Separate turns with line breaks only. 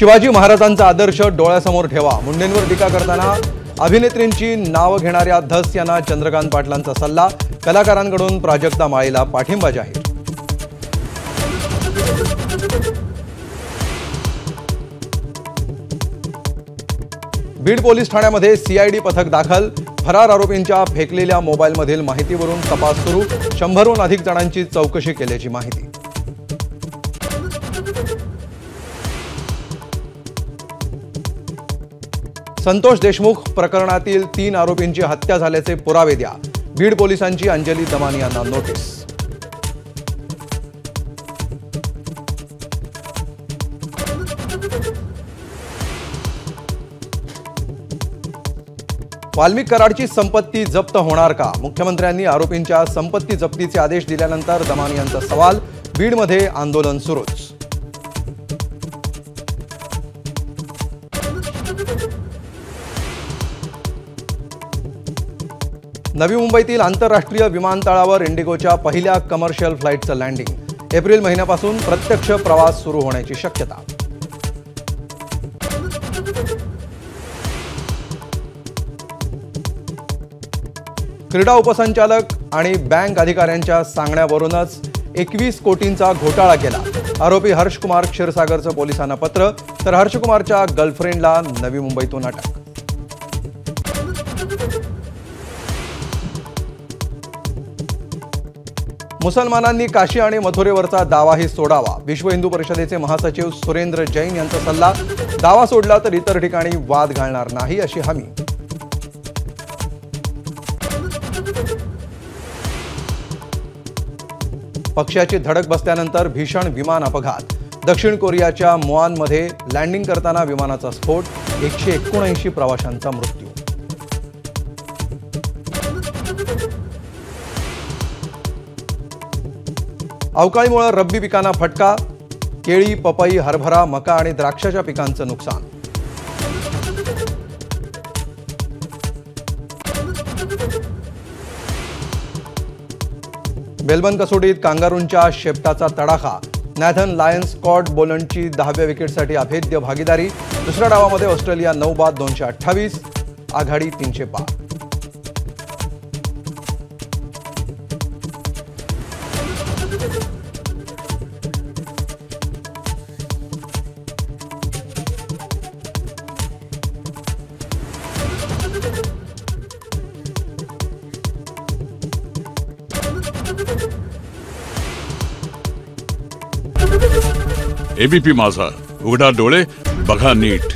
शिवाजी महाराजांचा आदर्श डोळ्यासमोर ठेवा। मुंडेंवर टीका करताना अभिनेत्रींची नाव घेणाऱ्या धस यांना चंद्रकांत पाटलांचा सल्ला। कलाकारांकडून प्राजक्ता माळीला पाठिंबा जाहीर। बीड पोलीस ठाण्यामध्ये सीआयडी पथक दाखल। फरार आरोपींच्या फेकलेल्या मोबाईलमधील माहितीवरून तपास सुरू। 100हून अधिक जणांची चौकशी केल्याची माहिती। संतोष देशमुख प्रकरणातील 3 आरोपींची हत्या झाल्याचे पुरावे द्या। बीड पोलिसांची अंजली दमानी यांना नोटीस। वाल्मिक कराडची संपत्ती जप्त होणार का? मुख्यमंत्र्यांनी आरोपींच्या संपत्ती जप्तीचे आदेश दिल्यानंतर दमानी यांचा सवाल। बीडमध्ये आंदोलन सुरूच। नवी मुंबईतील आंतरराष्ट्रीय विमानतळावर इंडिगोच्या पहिल्या कमर्शियल फ्लाईटचं लँडिंग। एप्रिल महिन्यापासून प्रत्यक्ष प्रवास सुरू होण्याची शक्यता। क्रीडा उपसंचालक आणि बँक अधिकाऱ्यांच्या सांगण्यावरूनच 21 कोटींचा घोटाळा केला। आरोपी हर्षकुमार क्षीरसागरचं पोलिसांना पत्र, तर हर्षकुमारच्या गर्लफ्रेंडला नवी मुंबईतून अटक। मुसलमानांनी काशी आणि मथुरेवरचा दावाही सोडावा। विश्व हिंदू परिषदेचे महासचिव सुरेंद्र जैन यांचा सल्ला। दावा सोडला तर इतर ठिकाणी वाद घालणार नाही अशी हमी। पक्षाची धडक बसल्यानंतर भीषण विमान अपघात। दक्षिण कोरियाच्या मुआनमध्ये लँडिंग करताना विमानाचा स्फोट। 179 प्रवाशांचा मृत्यू। अवकाळीमुळे रब्बी पिकांना फटका। केळी, पपई, हरभरा, मका आणि द्राक्षाच्या पिकांचं नुकसान। मेलबर्न कसोटीत कांगारूंच्या शेपटाचा तडाखा। नॅथन लायन स्कॉट बोलंडची 10व्या विकेटसाठी अभेद्य भागीदारी। दुसऱ्या डावामध्ये ऑस्ट्रेलिया 9 बाद 228, आघाडी 300 पार।
एबीपी माझा, उघडा डोळे बघा नीट।